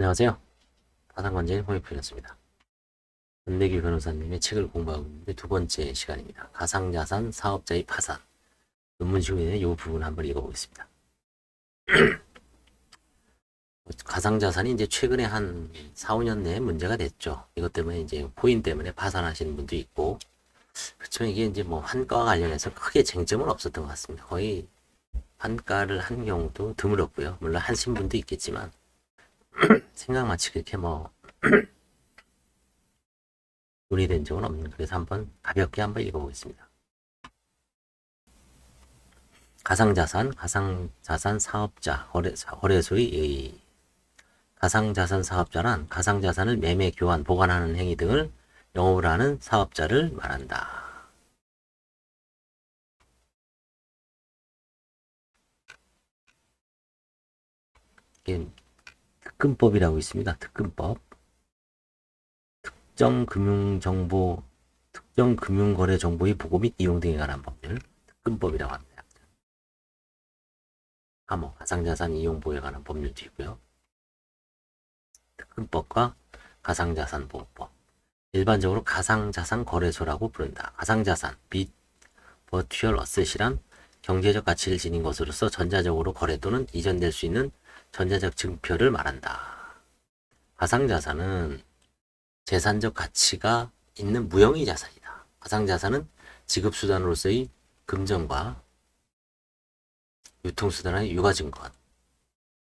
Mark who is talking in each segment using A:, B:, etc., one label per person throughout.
A: 안녕하세요. 파산관제인 홍익표였습니다. 은대기 변호사님의 책을 공부하고 있는데 두 번째 시간입니다. 가상자산 사업자의 파산. 논문식으로 있는 이 부분 한번 읽어보겠습니다. 가상자산이 이제 최근에 한 4, 5년 내에 문제가 됐죠. 이것 때문에 이제 코인 때문에 파산하시는 분도 있고, 그렇지만 이게 이제 뭐 환가와 관련해서 크게 쟁점은 없었던 것 같습니다. 거의 환가를 한 경우도 드물었고요. 물론 하신 분도 있겠지만, 생각마치 그렇게 뭐 논의된 적은 없는, 그래서 한번 가볍게 한번 읽어보겠습니다. 가상자산 사업자, 거래소의 가상자산 사업자란 가상자산을 매매, 교환, 보관하는 행위 등을 영업을 하는 사업자를 말한다. 이게 특근법이라고 있습니다. 특근법. 특정 금융거래 정보의 보고 및 이용 등에 관한 법률. 특근법이라고 합니다. 가상자산 이용 보호에 관한 법률도 있고요. 특근법과 가상자산보호법. 일반적으로 가상자산 거래소라고 부른다. 가상자산, 버추얼 어셋이란 경제적 가치를 지닌 것으로서 전자적으로 거래 또는 이전될 수 있는 전자적 증표를 말한다. 가상자산은 재산적 가치가 있는 무형의 자산이다. 가상자산은 지급수단으로서의 금전과 유통수단의 유가증권,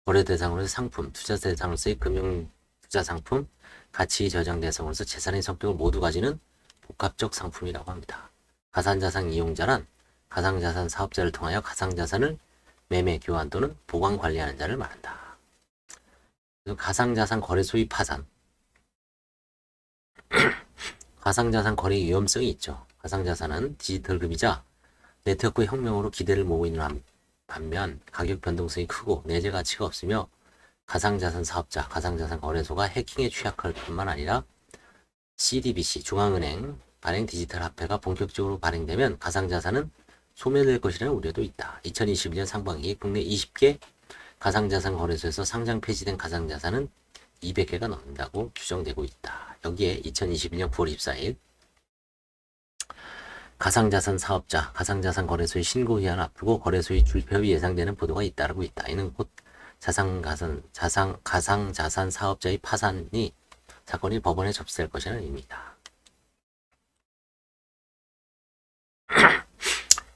A: 거래 대상으로서의 상품, 투자 대상으로서의 금융 투자 상품, 가치 저장 대상으로서 재산의 성격을 모두 가지는 복합적 상품이라고 합니다. 가상자산 이용자란 가상자산 사업자를 통하여 가상자산을 매매, 교환 또는 보관 관리하는 자를 말한다. 가상자산 거래소의 파산. 가상자산 거래 위험성이 있죠. 가상자산은 디지털 금이자 네트워크 혁명으로 기대를 모으고 있는 반면 가격 변동성이 크고 내재 가치가 없으며 가상자산 사업자, 가상자산 거래소가 해킹에 취약할 뿐만 아니라 CDBC, 중앙은행 발행 디지털 화폐가 본격적으로 발행되면 가상자산은 소멸될 것이라는 우려도 있다. 2021년 상반기 국내 20개 가상자산 거래소에서 상장 폐지된 가상자산은 200개가 넘는다고 추정되고 있다. 여기에 2021년 9월 24일 가상자산 사업자, 가상자산 거래소의 신고 기한을 앞두고 거래소의 줄폐업이 예상되는 보도가 잇따르고 있다. 이는 곧 가상자산 사업자의 파산이 사건이 법원에 접수될 것이라는 의미다.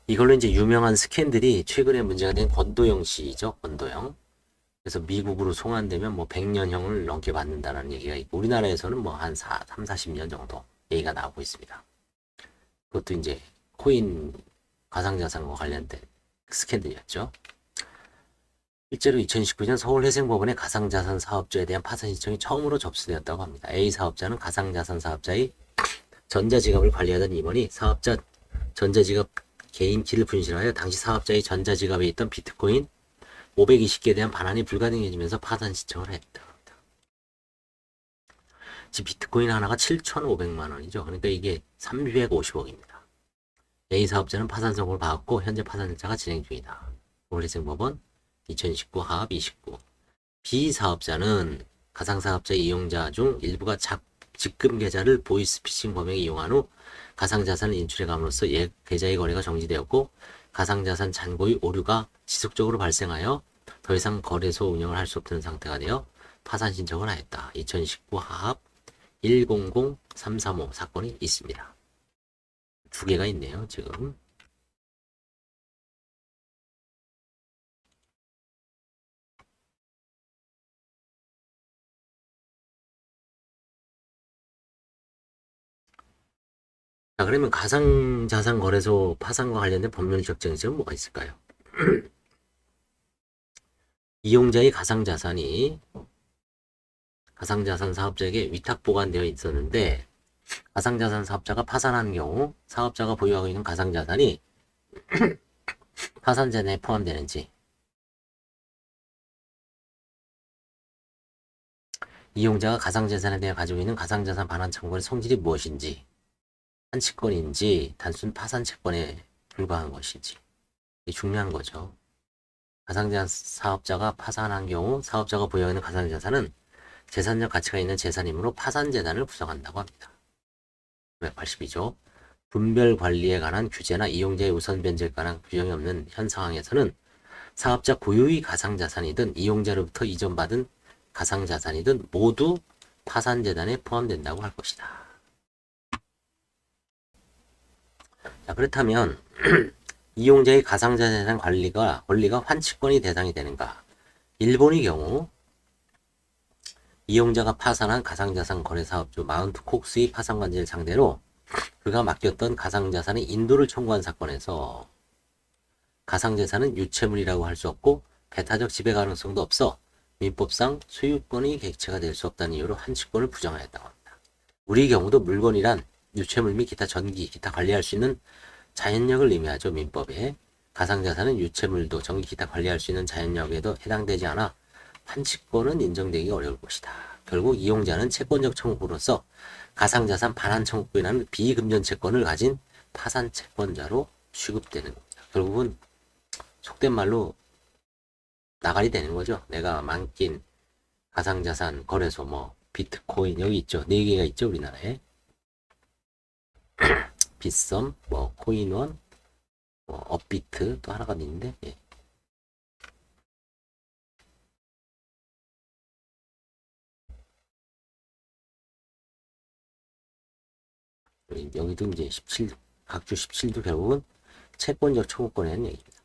A: 이걸로 이제 유명한 스캔들이 최근에 문제가 된 권도영 씨죠. 권도영. 그래서 미국으로 송환되면 뭐 100년형을 넘게 받는다는 얘기가 있고 우리나라에서는 뭐 한 3, 40년 정도 얘기가 나오고 있습니다. 그것도 이제 코인 가상자산과 관련된 스캔들이었죠. 실제로 2019년 서울회생법원에 가상자산 사업자에 대한 파산 신청이 처음으로 접수되었다고 합니다. A 사업자는 가상자산 사업자의 전자지갑을 관리하던 임원이 사업자 전자지갑 개인키를 분실하여 당시 사업자의 전자지갑에 있던 비트코인 520개에 대한 반환이 불가능해지면서 파산 신청을 했다. 지금 비트코인 하나가 7,500만 원이죠. 그러니까 이게 350억입니다. A 사업자는 파산 선고를 받았고 현재 파산 절차가 진행 중이다. 서울회생법원 2019 하합 29. B 사업자는 가상사업자 이용자 중 일부가 직금 계좌를 보이스피싱 범행에 이용한 후 가상자산을 인출해 감으로써 계좌의 거래가 정지되었고 가상자산 잔고의 오류가 지속적으로 발생하여 더 이상 거래소 운영을 할 수 없는 상태가 되어 파산 신청을 하였다. 2019 하합 100335 사건이 있습니다. 두 개가 있네요, 지금. 자, 그러면 가상자산 거래소 파산과 관련된 법률적 쟁점은 뭐가 있을까요? 이용자의 가상자산이 가상자산 사업자에게 위탁 보관되어 있었는데 가상자산 사업자가 파산하는 경우 사업자가 보유하고 있는 가상자산이 파산재산에 포함되는지 이용자가 가상자산에 대해 가지고 있는 가상자산 반환 청구의 성질이 무엇인지 한치권인지 단순 파산 채권에 불과한 것인지 이게 중요한 거죠. 가상자산 사업자가 파산한 경우 사업자가 보유하고 있는 가상자산은 재산적 가치가 있는 재산이므로 파산재단을 구성한다고 합니다. 982조. 분별 관리에 관한 규제나 이용자의 우선 변제에 관한 규정이 없는 현 상황에서는 사업자 고유의 가상자산이든 이용자로부터 이전받은 가상자산이든 모두 파산재단에 포함된다고 할 것이다. 자, 그렇다면 이용자의 가상자산 권리가 환치권이 대상이 되는가? 일본의 경우 이용자가 파산한 가상자산 거래사업주 마운트 콕스의 파산관계를 상대로 그가 맡겼던 가상자산의 인도를 청구한 사건에서 가상자산은 유체물이라고 할 수 없고 배타적 지배 가능성도 없어 민법상 소유권의 객체가 될 수 없다는 이유로 환치권을 부정하였다고 합니다. 우리 경우도 물건이란 유체물 및 기타 전기, 기타 관리할 수 있는 자연력을 의미하죠. 민법에. 가상자산은 유체물도 전기, 기타 관리할 수 있는 자연력에도 해당되지 않아 환치권은 인정되기 어려울 것이다. 결국 이용자는 채권적 청구로서 가상자산 반환 청구권이라는 비금전 채권을 가진 파산 채권자로 취급되는 겁니다. 결국은 속된 말로 나가리 되는 거죠. 내가 맡긴 가상자산 거래소 뭐 비트코인 여기 있죠. 4개가 있죠. 우리나라에. 빗썸, 뭐 코인원, 뭐 업비트 또 하나가 있는데 예. 여기도 이제 17 각주 17도 결국은 채권적 청구권에 대한 얘기입니다.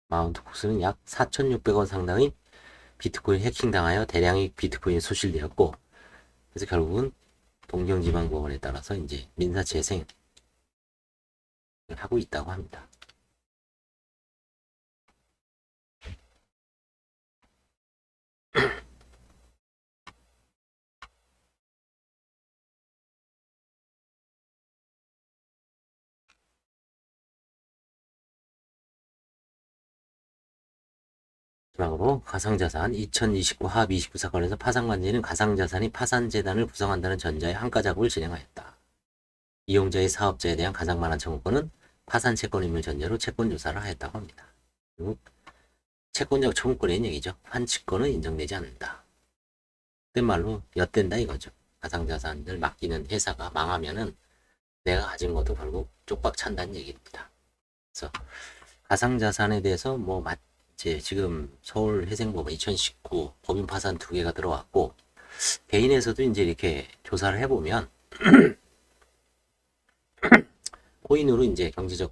A: 마운트 콕스는 약 4,600원 상당의 비트코인 해킹당하여 대량의 비트코인이 소실되었고, 그래서 결국은 동경지방법원에 따라서 이제 민사 재생을 하고 있다고 합니다. 마지막으로 가상자산 2029 하합 29 사건에서 파산관제는 가상자산이 파산재단을 구성한다는 전자의 한가 작업을 진행하였다. 이용자의 사업자에 대한 가상반환 청구권은 파산채권임을 전제로 채권조사를 하였다고 합니다. 그리고 채권적 청구권의 얘기죠. 환치권은 인정되지 않는다. 그때 말로 엿된다 이거죠. 가상자산을 맡기는 회사가 망하면은 내가 가진 것도 결국 쪽박 찬다는 얘기입니다. 그래서 가상자산에 대해서 뭐 이제 지금 서울회생법원 2019 법인 파산 2개가 들어왔고 개인에서도 이제 이렇게 조사를 해보면 코인으로 이제 경제적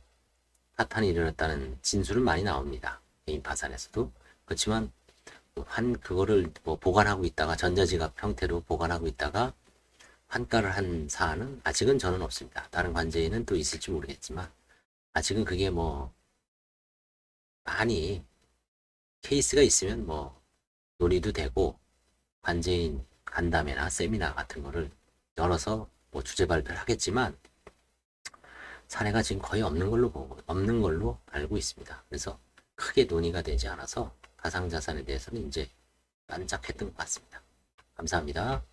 A: 파탄이 일어났다는 진술은 많이 나옵니다. 개인 파산에서도. 그렇지만 그거를 뭐 보관하고 있다가 전자지갑 형태로 보관하고 있다가 환가를 한 사안은 아직은 저는 없습니다. 다른 관제인은 또 있을지 모르겠지만 아직은 그게 뭐 많이 케이스가 있으면 뭐 논의도 되고 관제인 간담회나 세미나 같은 거를 열어서 뭐 주제 발표를 하겠지만 사례가 지금 거의 없는 걸로 알고 있습니다. 그래서 크게 논의가 되지 않아서 가상자산에 대해서는 이제 반짝했던 것 같습니다. 감사합니다.